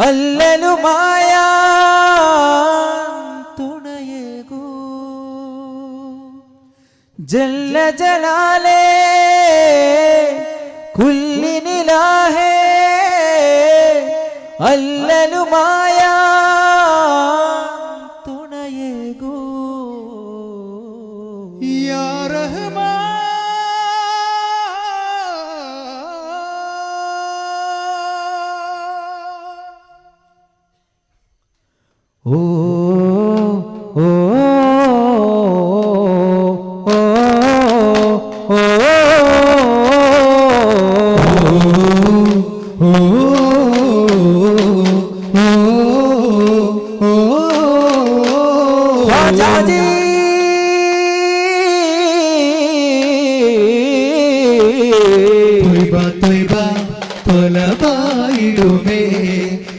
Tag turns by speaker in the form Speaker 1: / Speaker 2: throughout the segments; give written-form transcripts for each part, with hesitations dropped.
Speaker 1: അല്ലലുമായ തുണയേകൂ ജല്ല ജലാലേ കുല്ലിനിലാഹേ അല്ലലുമായ തുണയേകൂ യാ റഹ്മാൻ ഓ ഓ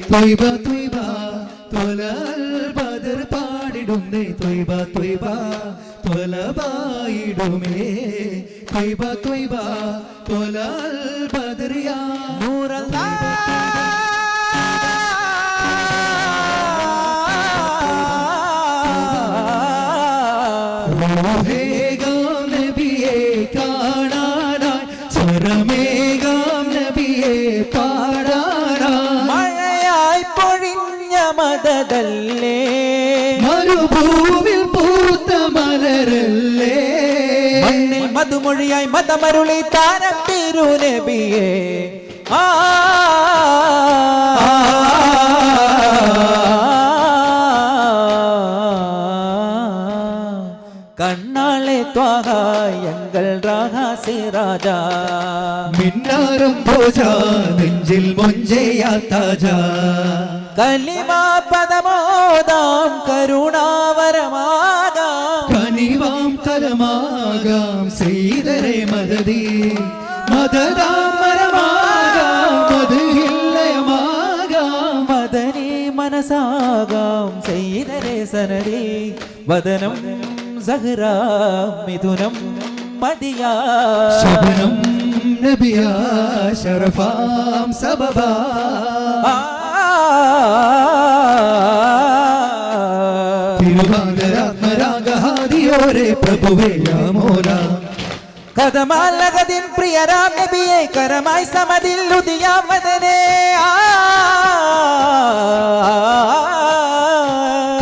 Speaker 2: ത്വയ്ബ ത്വയ്ബ ത്വലൽ ബദർ പാടിടുന്നേ ത്വയ്ബ ത്വയ്ബ ത്വലബായിടുമേ ത്വയ്ബ ത്വയ്ബ ത്വലൽ ബദർ യാ നൂറല്ലാഹ് റൂഹേഗാം നബിയെ കാണാനായി സ്വരമേഗാം നബിയെ
Speaker 1: മദദല്ലേ
Speaker 2: മരുഭൂവിൽ പൂത്ത മലരല്ലേ
Speaker 1: മണ്ണിൽ മധുമൊഴിയായി മതമരുളി താരം തിരുനബിയേ കണ്ണാളെ ത്വാഹ എങ്കൾ രാഹസി രാജാ
Speaker 2: മിന്നാരം ഭോജാ നെഞ്ചിൽ മൊഞ്ചയാ താജാ
Speaker 1: കലിമാ പദമോദാം കരുണാവരമാകാം
Speaker 2: കനിവാം കലമാകാം ശ്രീധരേ മദതി മദദാം മരമാകാം മദഹില്ലയമാകാം
Speaker 1: മദനി മനസാകാം ശ്രീധരേ സനരി വദനം സഹ്റാ മിഥുനം മദിയാ
Speaker 2: ശബനം നബിയാ ശറഫാം സബബാ തിരുവാതിരാത്മരാഗഹാദിയോരെ പ്രഭുവേ യാ മോലാ
Speaker 1: കദമാലഗദിൻ പ്രിയരാം നബിയെ കരമായി സമതിൽ ഉദിയാ മദനേ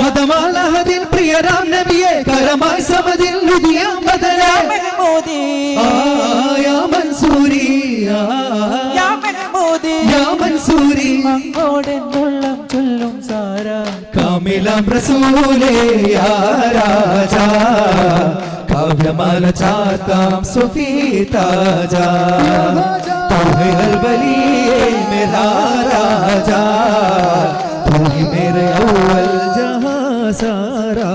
Speaker 2: കദമാലഗദിൻ പ്രിയരാം നബിയെ കരമായി സമതിൽ ഉദിയാ മദനേ
Speaker 1: മഹ്മൂദി
Speaker 2: യാ മൻസൂരി
Speaker 1: യാ മഹ്മൂദി
Speaker 2: യാ മൻസൂരി
Speaker 1: മങ്കോടെന്നുള്ളം ചൊല്ലും സാരാ
Speaker 2: കാമിലാം റസൂലേ യാ രാജാ കാവ്യമാല ചാത്താം സുഫീ താജാ തൂ high Har വലിയേ Mera Raja Tu he മേരെ അവൽ ജഹാ സാരാ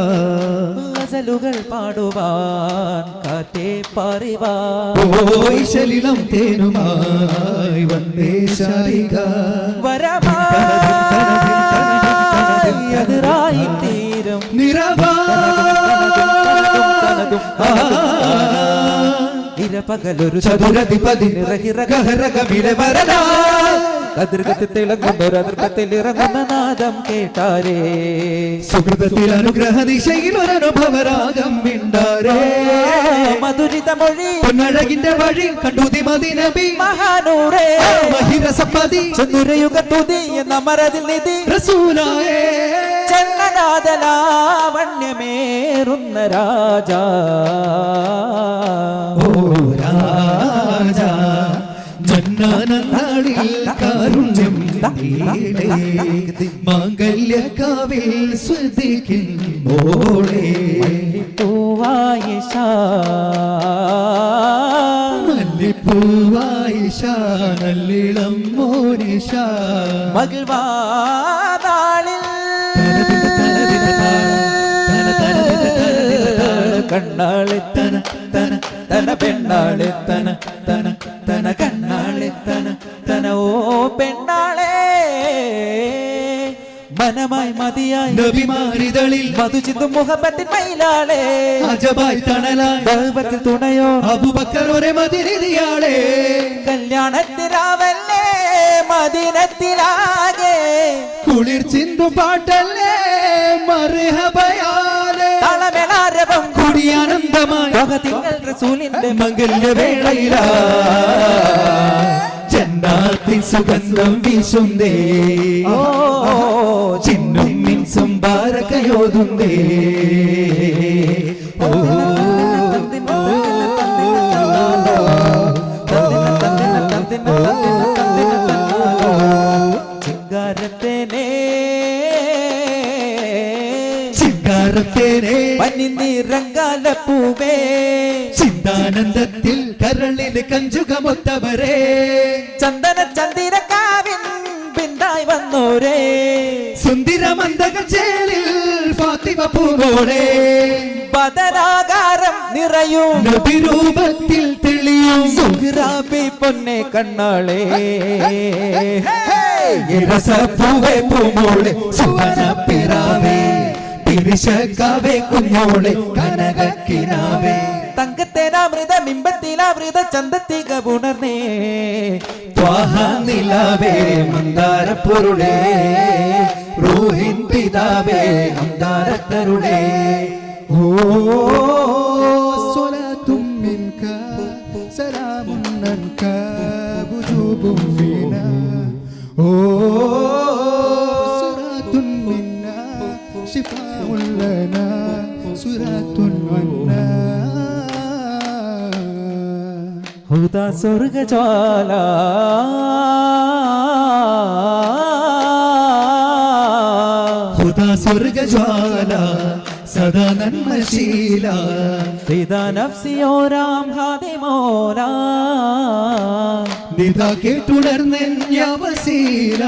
Speaker 1: ഗസലുകൾ പാടുവാൻ കാറ്റേ പാറിവാൻ
Speaker 2: ഓയ് ശലിലം തേനുമായി വന്നേ ശാരിക
Speaker 1: വരമായി എതിരായി തീരം
Speaker 2: നിറവാ
Speaker 1: ഇരപകലൊരു
Speaker 2: ചതുരധിപതി നിറഹിറകമിലെ വരദാ
Speaker 1: അതിർഗത്തിൽ തിളങ്ങുന്നൊരതിർഗത്തിൽ ഇറങ്ങുന്ന നാദം കേട്ടാരേ
Speaker 2: സുഹൃതത്തിൽ അനുഗ്രഹ ദിശയിൽ ഒരനുഭവരാഗം മിണ്ടാരേ
Speaker 1: മധുരിത മൊഴി
Speaker 2: പൊന്നഴകിന്റെ വഴി കണ്ടുതി മദിനബി
Speaker 1: മഹാനൂറേ
Speaker 2: മഹിരസപ്പതി
Speaker 1: ചന്ദ്രയുഗത്തുതി എന്ന മരതിൽ നിധി
Speaker 2: റസൂലായേ
Speaker 1: ചന്നനാദലാവണ്യമേറുന്ന രാജാ
Speaker 2: ഓ രാജാ ജന്നാനനാളിൽ കാരുണ്യം നീളേ മാംഗല്യകാവിൽ സ്വദിക്കിൻ മോളേ
Speaker 1: പൂവായിഷ
Speaker 2: മല്ലിപ്പൂവായിഷ നല്ലിളം മോനിഷ
Speaker 1: മകിൾവാതാളിൽ കണ്ണാളെ തന തന തന പെണ്ണാളെ തന തന തന കണ്ണാളെ തന തന ഓ പെണ്ണാളെ മനമായി മതിയായി
Speaker 2: നബിമാരിതളിൽ
Speaker 1: മധുചിന്തും മുഹബത്തിൻ മയിലാളെ
Speaker 2: അജബായി തണലായി
Speaker 1: ദൈവത്തിൽ തുണയോ
Speaker 2: അബൂബക്കർ ഒരേ മദിനയാളെ
Speaker 1: കല്യാണത്തിനാവല്ലേ മദിനത്തിലാകെ
Speaker 2: ചിരിക്കും പാട്ടല്ലേ മർഹബയാലേ
Speaker 1: താളമേളാരവം
Speaker 2: കുടിയാനന്ദമായി
Speaker 1: ലോകത്തിങ്കൽ റസൂലിന്റെ
Speaker 2: മംഗല്യവേളയിലാ ജന്നാത്തിൻ സുഗന്ധം വീശുന്നേ ചിന്നും മിൻസും ബാരകയോതുന്നേ ഓ ചിങ്കാരത്തേനെ
Speaker 1: പനിനീറങ്കാല പൂവേ
Speaker 2: ചിന്താനന്ദത്തിൽ കരളിന് കഞ്ചുകമൊത്തവരെ
Speaker 1: ചന്ദന ചന്ദിരക്കാവിൻ പിന്തായി വന്നോരേ
Speaker 2: സുന്ദരമന്ദക ചേലിൽ ഫാത്തിമ പൂവോടെ
Speaker 1: ബദരാകാരം നിറയും
Speaker 2: നബിരൂപത്തിൽ തെളിയും
Speaker 1: സുഹ്റാബി പൊന്നെ കണ്ണാളേ
Speaker 2: ഇരസപ്പൂവേ പൂമോളെ സുവന പിറാവേ തിരിശക്കാവേ കുഞ്ഞോളെ കനകക്കിനാവേ
Speaker 1: തങ്കത്തേനാമൃത ബിംബത്തിലാമൃത ചന്തത്തിക ഉണർന്നേ
Speaker 2: ത്വാഹ നിലാവേ മന്ദാരപ്പൊരുളേ റൂഹിൻ പിതാവേ അന്താരത്തരുളേ ഓ സ്വലാത്തും മിൻക സലാമുൻ അൻക വുജൂബും ഫീനാ ഓ സുറാത്തുൻ മിന്നാ ശിഫാഉൻ ലനാ സുറാത്തുൻ അന്നാ
Speaker 1: ഹുദാ സ്വർഗജ്വാല
Speaker 2: ഹുദാ സ്വർഗജ്വാല സദാ നന്മശീല
Speaker 1: ഫിദാ നഫ്സിയോരാം ഹാദിമോരാ
Speaker 2: നിതാ കേട്ടുണർന്നെവസീല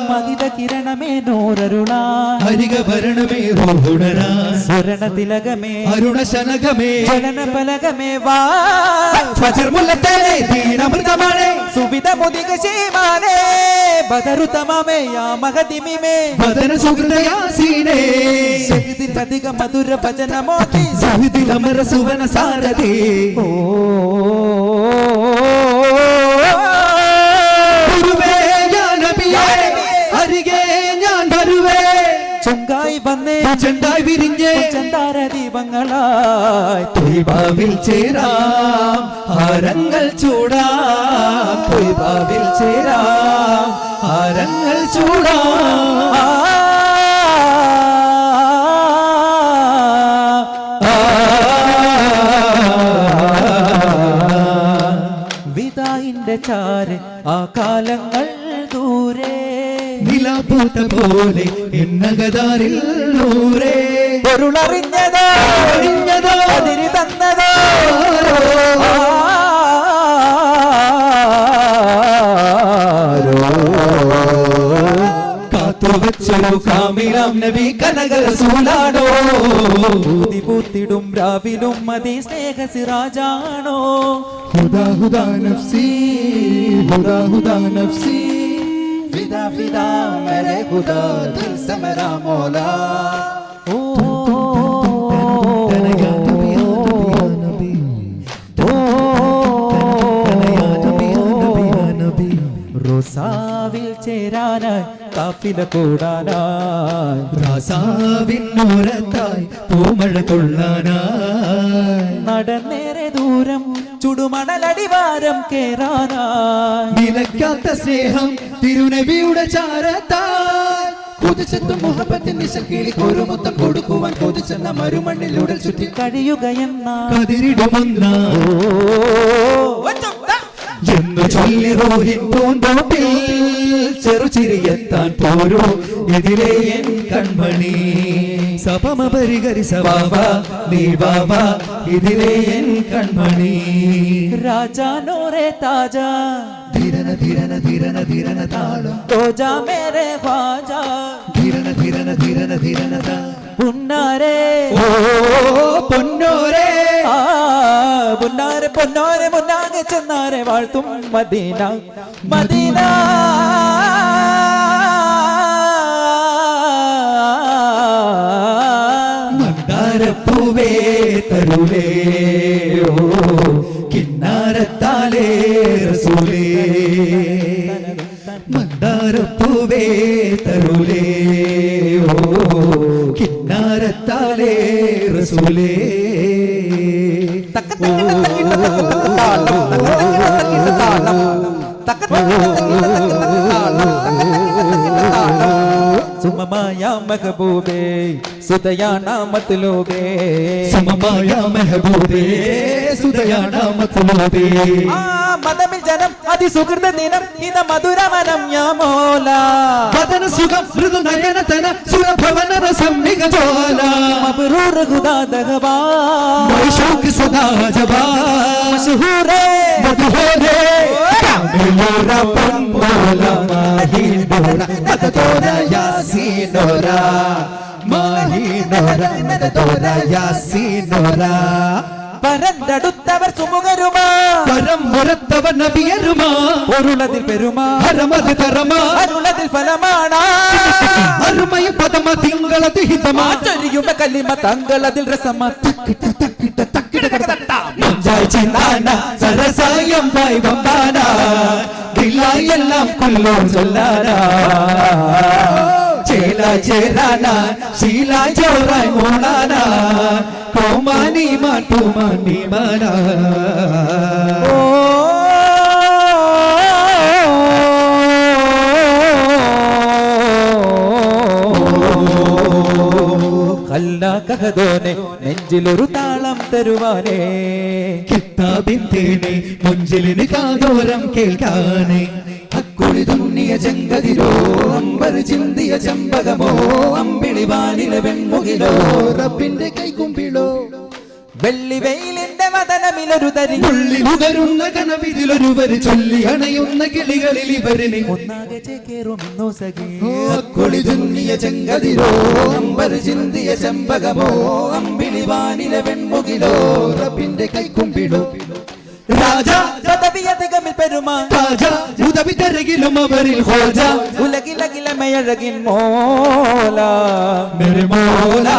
Speaker 1: മദിത കിരണമേ നൂറരുളാ
Speaker 2: ഹരിക ഭരണമേ റോഹുണരാ
Speaker 1: സ്വരണ തിലകമേ
Speaker 2: അരുണ ശനകമേ
Speaker 1: ചലന ഫലകമേ വാ
Speaker 2: ഫജർ മുല്ലത്തേനെ ദീനമൃതമാണേ
Speaker 1: സുവിധ മുദിക ശീമാനേ ബദറു തമാമേ യാ മഹദിമിമേ
Speaker 2: വദന സുഹൃദയാസീനേ
Speaker 1: അധിക മധുര ഭജന മോദി
Speaker 2: സഹിതിലമര സുവന സാരഥി
Speaker 1: ഓ
Speaker 2: ഗുരുവേ യാ നബിയേ അരികെ ഞാൻ വരുവേ
Speaker 1: ചൊങ്കായി വന്നേ
Speaker 2: ചെണ്ടായി വിരിഞ്ഞേ
Speaker 1: ചന്താര ദീപങ്ങളായി
Speaker 2: പൊയ്ബാവിൽ ചേരാം ഹാരങ്ങൾ ചൂടാം പൊയ്ബാവിൽ ചേരാം ഹാരങ്ങൾ ചൂടാം
Speaker 1: വിദായിന്റെ ചാര് ആ കാലങ്ങൾ ദൂരെ
Speaker 2: നിലാപൂത്ത പോലെ എന്നകതാരിൽ നൂറേ
Speaker 1: പൊരുളറിഞ്ഞതോ
Speaker 2: അറിഞ്ഞതോ
Speaker 1: അതിരി തന്നതോ
Speaker 2: കാത്തുവച്ചൊരു കാമിലാം നബി കനക റസൂലാണോ
Speaker 1: പൂത്തിടും രാവിലും മതി സ്നേഹ സിറാജാണോ
Speaker 2: ഹുദാ ഹുദാ നഫ്സി ഹുദാ ഹുദാ നഫ്സി
Speaker 1: ഫിദാ ഫിദാ മേരെ ഖുദാ ദിൽ സെ മേരാ മൗലാ ഓ റോസാവിൽ ചേരാനായി കാഫില കൂടാനായി
Speaker 2: റാസാവിന്നോരത്തായി പൂമഴ കൊള്ളാനായി
Speaker 1: നടന്നേറെ ദൂരം ചുടുമണലടിവാരം കേറാനായി
Speaker 2: നിലയ്ക്കാത്ത സ്നേഹം തിരുനബിയുടെ ചാരത്താൽ കൊതിച്ചെത്തും മുഹബത്തിൻ നിശക്കിളി ഒരു മൊത്തം കൊടുക്കുവാൻ കൊതിച്ചെന്ന മരുമണ്ണിലൂടെ ചുറ്റി
Speaker 1: കഴിയുകയെന്ന
Speaker 2: കതിരിടുമെന്ന എന്ന് ചൊല്ലി റോഹിൻ പൂന്തോപ്പിൽ ചെറുചിരിയെത്താൻ പോരൂ ഇതിലെ എൻ കൺമണി സപമ പരിഹരി സവാവ നീ വാവ ഇതിലെ എൻ കൺമണി
Speaker 1: രാജാനോരെ താജാ
Speaker 2: ധീരന ധീരന ധീരന ധീരന താളം
Speaker 1: തോജാ മേരെ ഖ്വാജാ
Speaker 2: ധീരന ധീരന ധീരന ധീരന താ
Speaker 1: പുന്നാരേ
Speaker 2: ഓ പൊന്നോരേ
Speaker 1: പുന്നാരെ പൊന്നോരെ മുന്നാകെ ചെന്നാരെ വാഴ്ത്തും മദീന മദീന
Speaker 2: മന്ദാരപ്പൂവേ തരുളേ ഓ കിന്നാരത്താലേ റസൂലേ മന്ദാര മന്ദാരപ്പൂവേ തരുളേ ഓ കിന്നാരത്താലേ റസൂലേ
Speaker 1: സുമമായ മെഹബൂബേ സുദയാന മത്ലൂബേ
Speaker 2: സുമമായ മെഹബൂബേ സുദയാന മത്ലൂബേ
Speaker 1: മദമിൽ ജനം അതിസുഹൃത ദിനം ഇത മധുരമനം യാമോല
Speaker 2: വദന സുഖം മൃദു നയനതന സുരഭവന രസം നിഗജോല
Speaker 1: മബ്റൂർ ഖുദാ ദഹബാ
Speaker 2: മൈശൂഖ് സദാ ജബാ
Speaker 1: മശഹൂരേ
Speaker 2: മധുഹോരേ കാമിലോര പൊൻപോല മാഹിനോര മദതോര യാസീനോര മാഹിനോര മദതോര യാസീനോര
Speaker 1: പരന്തടുത്തവർ സുമുഖരുമാ
Speaker 2: പരം മുരത്തവർ നബിയരുമാ
Speaker 1: പൊരുളതിൽ പെരുമാ
Speaker 2: ഹരമത് തരമാ
Speaker 1: അരുളതിൽ ഫലമാണാ
Speaker 2: അരുമയ പദമ തിങ്കളത് ഹിതമാ
Speaker 1: ചൊരിയുമ കലിമ തങ്കളതിൽ രസമാ
Speaker 2: മഞ്ചായി ചിന്താന സരസായം വായി വമ്പാന ദില്ലായെല്ലാം കൊല്ലോ ചൊല്ലാനാ ചേല ചേരാന ശീല ചോറായി മോളാന കോമാനി മാട്ടുമാനി മാന
Speaker 1: കഹദോനെ നെഞ്ചിലൊരു താളം തരുവാനേ
Speaker 2: കിത്താബിൻ തേനെ മുഞ്ചിലിന് കാതോരം കേൾക്കാനേ അക്കുളി തുന്നിയ ചെങ്കതിരോ അമ്പർ ചിന്തിയ ചെമ്പകമോ അമ്പിളിവാനിലെ വെൺമുകിലോ റബ്ബിന്റെ കൈക്കുമ്പിളോ
Speaker 1: വെള്ളി വെയിലിന്റെ വദനമിലൊരു തരി
Speaker 2: ഉള്ളിലുകരുന്ന കനവിതിലൊരുവര് ചൊല്ലി അണയുന്ന കിളികളിൽ ഇവരിന്
Speaker 1: ഒന്നാകെ ചേക്കേറുമെന്നോ സഖി
Speaker 2: അക്കുളി തുന്നിയ ചെങ്കതിരോ അമ്പർ ചിന്തിയ ചെമ്പകമോ അമ്പിളിവാനിലെ വെൺമുകിലോ റബ്ബിന്റെ കൈക്കുമ്പിളോ രാജാ
Speaker 1: പദവിയധികമിൽ പെരുമാ
Speaker 2: രാജാ ഉദവി തരകിലും അവരിൽ ഹോജ
Speaker 1: ഉലകിലകിലമയഴകിൻ മോല
Speaker 2: മേരെ മോലാ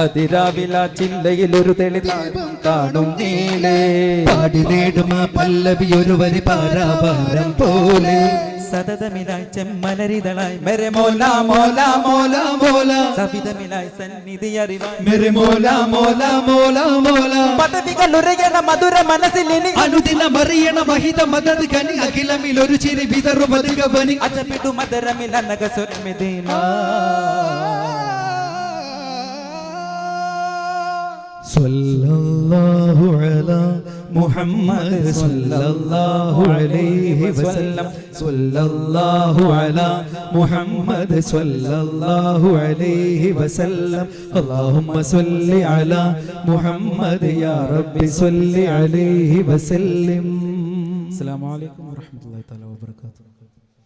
Speaker 1: അതിരാവില ചില്ലയിൽ തെളി കാണും നീലേ
Speaker 2: പാടി നേടുമ പല്ലവി ഒരു വരി പാരാവാരം പോലെ
Speaker 1: സതതമിലായി ചെമ്മലരിതളായി മെരെ മോല
Speaker 2: മോല മോല മോല
Speaker 1: സവിതമിലായി സന്നിധി അറിവായി
Speaker 2: മേരെ മോല മോല മോല മോല
Speaker 1: പദവികൾ ഉറയണ മധുര മനസ്സിലിനി
Speaker 2: അനുദിനം അറിയണ മഹിത മദത് കനി അഖിലമിൽ ഒരു ചിരി വിതറുമതി ഗവനി
Speaker 1: അജപിടു മധുരമില നഗസ്വരമിതീന
Speaker 2: സല്ലല്ലാഹു അലാ മുഹമ്മദ് സല്ലല്ലാഹു അലൈഹി വസല്ലം സല്ലല്ലാഹു അലാ മുഹമ്മദ് സല്ലല്ലാഹു അലൈഹി വസല്ലം അല്ലാഹുമ്മ സല്ലി അലാ മുഹമ്മദ് യാ റബ്ബി സല്ലി അലൈഹി വസല്ലം.
Speaker 1: അസ്സലാമു അലൈക്കും വറഹ്മത്തുള്ളാഹി തആല വബറകാതുഹു.